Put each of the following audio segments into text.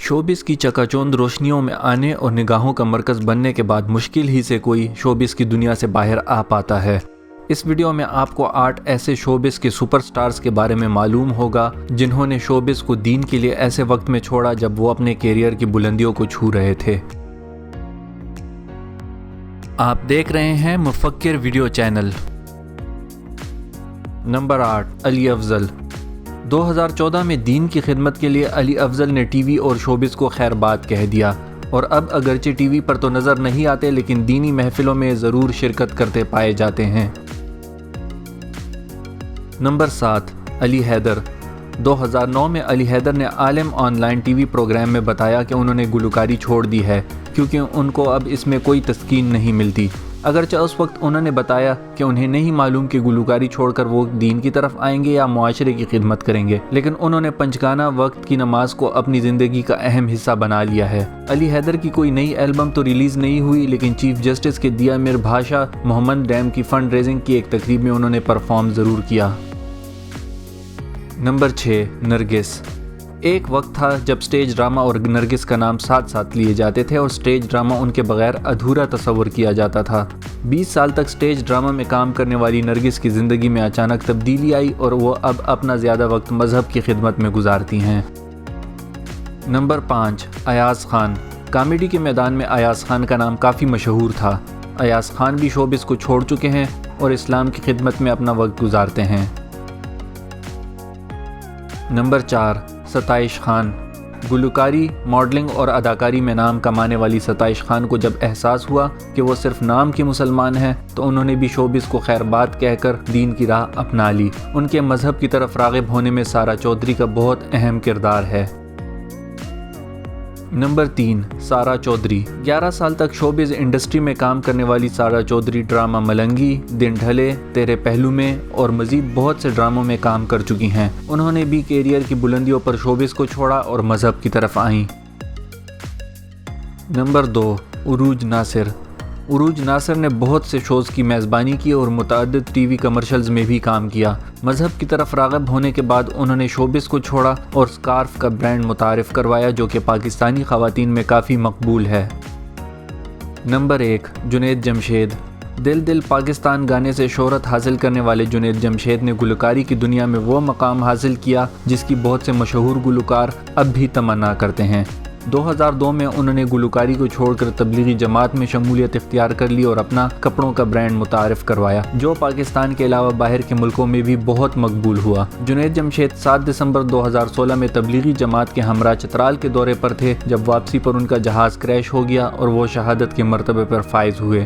Showbiz की चकाचौंध रोशनियों में आने और निगाहों का मरकज़ बनने के बाद मुश्किल ही से कोई शोबिस की दुनिया से बाहर आ पाता है। इस वीडियो में आपको 8 ऐसे शोबिस के सुपरस्टार्स के बारे में मालूम होगा जिन्होंने शोबिस को दीन के लिए ऐसे वक्त में छोड़ा जब वो अपने कैरियर की बुलंदियों को छू रहे थे। आप देख रहे हैं Mufakkir video channel. Number 8, Ali Afzal. 2014 में दीन की खिदमत के लिए अली अफजल ने टीवी और शोबिस को खैरबाद कह दिया और अब अगरचे टीवी पर तो नज़र नहीं आते लेकिन दीनी महफिलों में ज़रूर शिरकत करते पाए जाते हैं। नंबर 7, अली हैदर। 2009 में अली हैदर ने आलम ऑनलाइन टीवी प्रोग्राम में बताया कि उन्होंने गुलकारी छोड़ दी है क्योंकि उनको अब इसमें कोई तस्कीन नहीं मिलती। अगरचे उस वक्त उन्होंने बताया कि उन्हें नहीं मालूम कि गुलकारी छोड़कर वो दीन की तरफ आएंगे या मुआशरे की खिदमत करेंगे, लेकिन उन्होंने पंचगाना वक्त की नमाज को अपनी ज़िंदगी का अहम हिस्सा बना लिया है। अली हैदर की कोई नई एल्बम तो रिलीज़ नहीं हुई लेकिन चीफ जस्टिस के दिया मिर भाषा मोहम्मद डैम की फंड रेजिंग की एक तकरीब में उन्होंने परफॉर्म ज़रूर किया। नंबर 6, नरगिस। एक वक्त था जब स्टेज ड्रामा और नरगिस का नाम साथ साथ लिए जाते थे और स्टेज ड्रामा उनके बगैर अधूरा तस्वर किया जाता था। 20 साल तक स्टेज ड्रामा में काम करने वाली नरगिस की ज़िंदगी में अचानक तब्दीली आई और वो अब अपना ज़्यादा वक्त मज़हब की खिदमत में गुजारती हैं। नंबर 5, अयाज खान। कॉमेडी के मैदान में अयाज खान का नाम काफ़ी मशहूर था। अयाज खान भी शोबिस को छोड़ चुके हैं और इस्लाम की खिदमत में अपना वक्त गुजारते हैं। नंबर 4, सताइश खान। गुलकारी, मॉडलिंग और अदाकारी में नाम कमाने वाली सताइश खान को जब एहसास हुआ कि वो सिर्फ नाम की मुसलमान हैं तो उन्होंने भी शोबिस को खैरबाद कहकर दीन की राह अपना ली। उनके मज़हब की तरफ राग़िब होने में सारा चौधरी का बहुत अहम किरदार है। नंबर 3, सारा चौधरी। 11 साल तक शोबिस इंडस्ट्री में काम करने वाली सारा चौधरी ड्रामा मलंगी, दिन ढले, तेरे पहलू में और मज़ीद बहुत से ड्रामों में काम कर चुकी हैं। उन्होंने भी कैरियर की बुलंदियों पर शोबिस को छोड़ा और मज़हब की तरफ आईं। नंबर 2, उरूज नासिर। उरूज नासिर ने बहुत से शोज़ की मेज़बानी की और मुतअद्दिद टीवी कमर्शल्स में भी काम किया। मज़हब की तरफ राग़िब होने के बाद उन्होंने शोबिस को छोड़ा और स्कार्फ का ब्रांड मुतारिफ़ करवाया जो कि पाकिस्तानी ख़वातीन में काफ़ी मकबूल है। नंबर 1, जुनैद जमशेद। दिल दिल पाकिस्तान गाने से शोहरत हासिल करने वाले जुनैद जमशेद ने गुलकारी की दुनिया में वो मकाम हासिल किया जिसकी बहुत से मशहूर गुलकार अब भी तमन्ना करते हैं। 2002 में उन्होंने गुलकारी को छोड़कर तबलीगी जमात में शमूलियत इख्तियार कर ली और अपना कपड़ों का ब्रांड मुतारिफ़ करवाया जो पाकिस्तान के अलावा बाहर के मुल्कों में भी बहुत मकबूल हुआ। जुनैद जमशेद 7 दिसंबर 2016 में तबलीगी जमात के हमरा चतराल के दौरे पर थे जब वापसी पर उनका जहाज़ क्रैश हो गया और वो शहादत के मर्तबे पर फाइज हुए।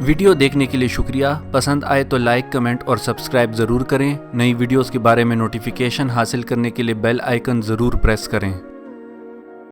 वीडियो देखने के लिए शुक्रिया। पसंद आए तो लाइक, कमेंट और सब्सक्राइब ज़रूर करें। नई वीडियोस के बारे में नोटिफिकेशन हासिल करने के लिए बेल आइकन ज़रूर प्रेस करें।